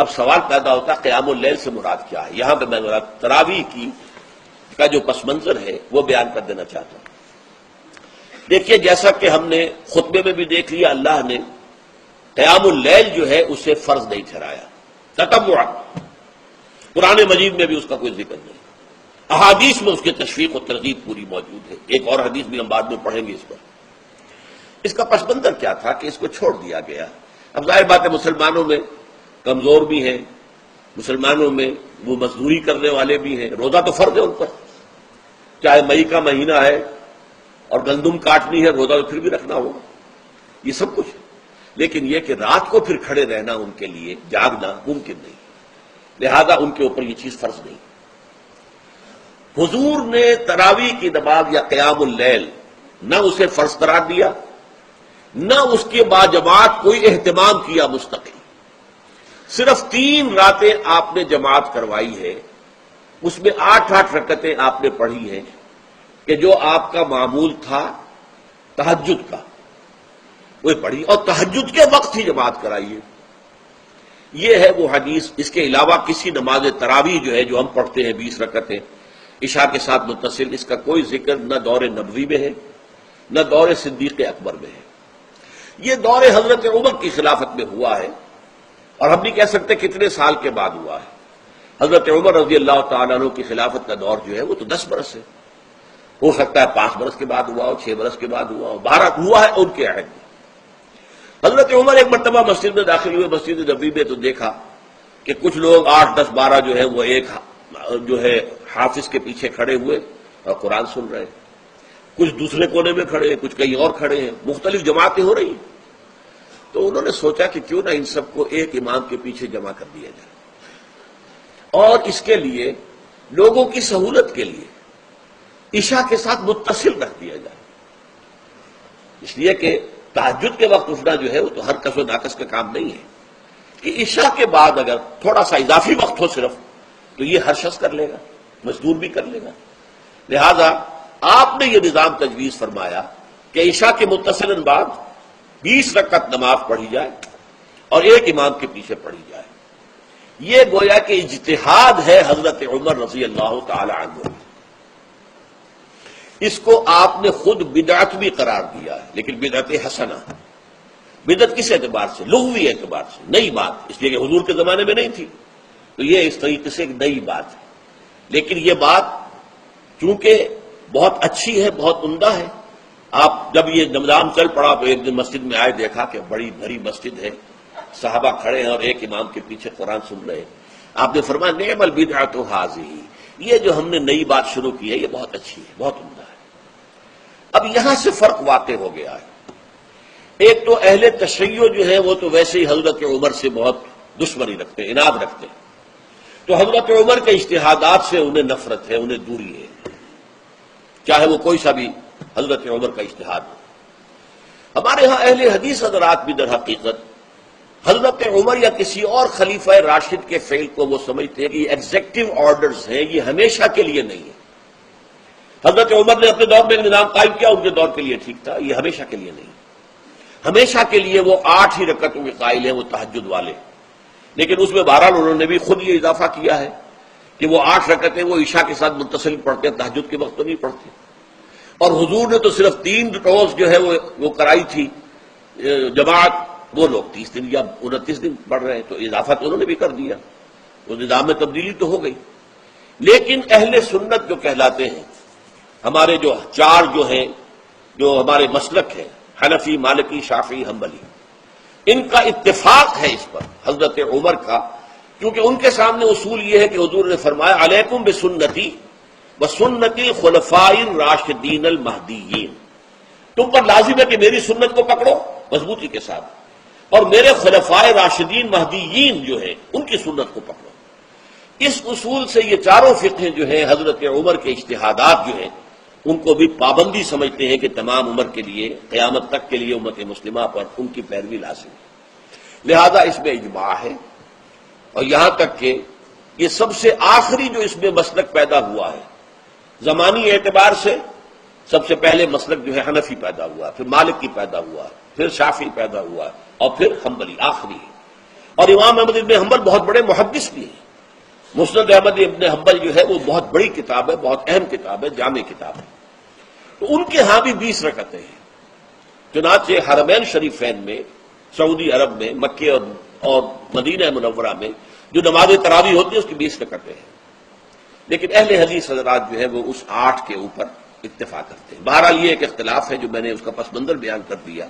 اب سوال پیدا ہوتا ہے قیام اللیل سے مراد کیا ہے؟ یہاں پہ میں تراویح کا جو پس منظر ہے وہ بیان کر دینا چاہتا ہوں۔ دیکھیے، جیسا کہ ہم نے خطبے میں بھی دیکھ لیا، اللہ نے قیام اللیل جو ہے اسے فرض نہیں ٹھہرایا، تطوع۔ قرآن مجید میں بھی اس کا کوئی ذکر نہیں، احادیث میں اس کی تشویق و ترغیب پوری موجود ہے۔ ایک اور حدیث بھی ہم بعد میں پڑھیں گے اس پر۔ اس کا پس منظر کیا تھا کہ اس کو چھوڑ دیا گیا۔ اب ظاہر بات ہے مسلمانوں میں کمزور بھی ہیں، مسلمانوں میں وہ مزدوری کرنے والے بھی ہیں، روزہ تو فرض ہے ان پر، چاہے مئی کا مہینہ ہے اور گندم کاٹنی ہے، روزہ تو پھر بھی رکھنا ہوگا، یہ سب کچھ ہے۔ لیکن یہ کہ رات کو پھر کھڑے رہنا ان کے لیے، جاگنا ممکن نہیں، لہذا ان کے اوپر یہ چیز فرض نہیں۔ حضور نے تراویح کی نماز یا قیام اللیل نہ اسے فرض قرار دیا، نہ اس کے بعد جماعت کوئی اہتمام کیا مستقل۔ صرف 3 راتیں آپ نے جماعت کروائی ہے، اس میں 8 رکعتیں آپ نے پڑھی ہیں کہ جو آپ کا معمول تھا تہجد کا، وہ پڑھی، اور تہجد کے وقت ہی جماعت کرائی ہے۔ یہ ہے وہ حدیث۔ اس کے علاوہ کسی نماز تراویح جو ہے جو ہم پڑھتے ہیں 20 رکعتیں عشاء کے ساتھ متصل، اس کا کوئی ذکر نہ دور نبوی میں ہے نہ دور صدیق اکبر میں ہے۔ یہ دور حضرت عمر کی خلافت میں ہوا ہے، اور ہم نہیں کہہ سکتے کتنے سال کے بعد ہوا ہے۔ حضرت عمر رضی اللہ تعالیٰ عنہ کی خلافت کا دور جو ہے وہ تو 10 برس ہے، ہو سکتا ہے 5 برس کے بعد ہوا ہو، 6 برس کے بعد ہوا ہو، 12 ہوا ہے ان کے عہد میں۔ حضرت عمر ایک مرتبہ مسجد میں داخل ہوئے، مسجد نبوی میں، تو دیکھا کہ کچھ لوگ 8، 10، 12 جو ہے وہ ایک جو ہے حافظ کے پیچھے کھڑے ہوئے اور قرآن سن رہے ہیں، کچھ دوسرے کونے میں کھڑے ہیں، کچھ کہیں اور کھڑے ہیں، مختلف جماعتیں ہو رہی ہیں۔ تو انہوں نے سوچا کہ کیوں نہ ان سب کو ایک امام کے پیچھے جمع کر دیا جائے، اور اس کے لیے لوگوں کی سہولت کے لیے عشاء کے ساتھ متصل رکھ دیا جائے، اس لیے کہ تہجد کے وقت اٹھنا جو ہے وہ تو ہر کس و ناقص کا کام نہیں ہے، کہ عشاء کے بعد اگر تھوڑا سا اضافی وقت ہو صرف، تو یہ ہر شخص کر لے گا، مزدور بھی کر لے گا۔ لہذا آپ نے یہ نظام تجویز فرمایا کہ عشاء کے متصل بعد 20 رکعت نماز پڑھی جائے اور ایک امام کے پیچھے پڑھی جائے۔ یہ گویا کہ اجتہاد ہے حضرت عمر رضی اللہ تعالی عنہ، اس کو آپ نے خود بدعت بھی قرار دیا ہے، لیکن بدعت حسنہ۔ بدعت کس اعتبار سے؟ لغوی اعتبار سے، نئی بات، اس لیے کہ حضور کے زمانے میں نہیں تھی، تو یہ اس طریقے سے ایک نئی بات ہے۔ لیکن یہ بات چونکہ بہت اچھی ہے، بہت عمدہ ہے، آپ جب یہ نظام چل پڑا تو ایک دن مسجد میں آئے، دیکھا کہ بڑی بھری مسجد ہے، صحابہ کھڑے ہیں اور ایک امام کے پیچھے قرآن سن رہے ہیں۔ آپ نے فرمایا نعم البدعۃ ھذہ، یہ جو ہم نے نئی بات شروع کی ہے یہ بہت اچھی ہے، بہت عمدہ ہے۔ اب یہاں سے فرق واقع ہو گیا ہے۔ ایک تو اہل تشیع جو ہے وہ تو ویسے ہی حضرت عمر سے بہت دشمنی رکھتے ہیں، عناد رکھتے ہیں، تو حضرت عمر کے اجتہادات سے انہیں نفرت ہے، انہیں دوری ہے، چاہے وہ کوئی سا بھی حضرت عمر کا اجتہاد ہو۔ ہمارے ہاں اہل حدیث حضرات بھی در حقیقت حضرت عمر یا کسی اور خلیفہ راشد کے فعل کو وہ سمجھتے ہیں کہ یہ ایگزیکٹو آرڈرز ہیں، یہ ہمیشہ کے لیے نہیں ہے۔ حضرت عمر نے اپنے دور میں ایک نظام قائم کیا، ان کے دور کے لیے ٹھیک تھا، یہ ہمیشہ کے لیے نہیں۔ ہمیشہ کے لیے وہ 8 ہی رکعتوں کے قائل ہیں، وہ تہجد والے، لیکن اس میں بہرحال انہوں نے بھی خود یہ اضافہ کیا ہے کہ وہ 8 رکعتیں وہ عشاء کے ساتھ متصل پڑھتے ہیں، تہجد کے وقت تو نہیں پڑھتے۔ اور حضور نے تو صرف 3 روز جو ہے وہ کرائی تھی جماعت، وہ لوگ 30 دن یا 29 دن پڑھ رہے ہیں، تو اضافہ تو انہوں نے بھی کر دیا، وہ نظام میں تبدیلی تو ہو گئی۔ لیکن اہل سنت جو کہلاتے ہیں، ہمارے جو 4 جو ہیں، جو ہمارے مسلک ہیں، حنفی، مالکی، شافعی، حنبلی، ان کا اتفاق ہے اس پر حضرت عمر کا، کیونکہ ان کے سامنے اصول یہ ہے کہ حضور نے فرمایا علیکم بسنتی وسنت الخلفاء الراشدین المہدیین، تم پر لازم ہے کہ میری سنت کو پکڑو مضبوطی کے ساتھ، اور میرے خلفاء راشدین مہدیین جو ہیں ان کی سنت کو پکڑو۔ اس اصول سے یہ چاروں فقہیں جو ہیں حضرت عمر کے اجتہادات جو ہیں ان کو بھی پابندی سمجھتے ہیں کہ تمام عمر کے لیے قیامت تک کے لیے امت مسلمہ پر ان کی پیروی لازم ہے، لہذا اس میں اجماع ہے۔ اور یہاں تک کہ یہ سب سے آخری جو اس میں مسلک پیدا ہوا ہے زمانی اعتبار سے، سب سے پہلے مسلک جو ہے حنفی پیدا ہوا، پھر مالکی پیدا ہوا، پھر شافعی پیدا ہوا، اور پھر حنبلی آخری ہے۔ اور امام احمد ابن حنبل بہت بڑے محدث بھی ہیں. مسند احمد ابن حنبل جو ہے وہ بہت بڑی کتاب ہے، بہت اہم کتاب ہے، جامع کتاب ہے. تو ان کے ہاں بھی 20 رکعتیں ہیں. چنانچہ حرمین شریفین میں، سعودی عرب میں، مکے اور مدینہ منورہ میں جو نماز تراویح ہوتی ہے اس کی 20 رکعتیں ہیں. لیکن اہل حدیث حضرات جو ہے وہ اس 8 کے اوپر اتفاق کرتے ہیں. بہرحال یہ ایک اختلاف ہے جو میں نے اس کا پس منظر بیان کر دیا.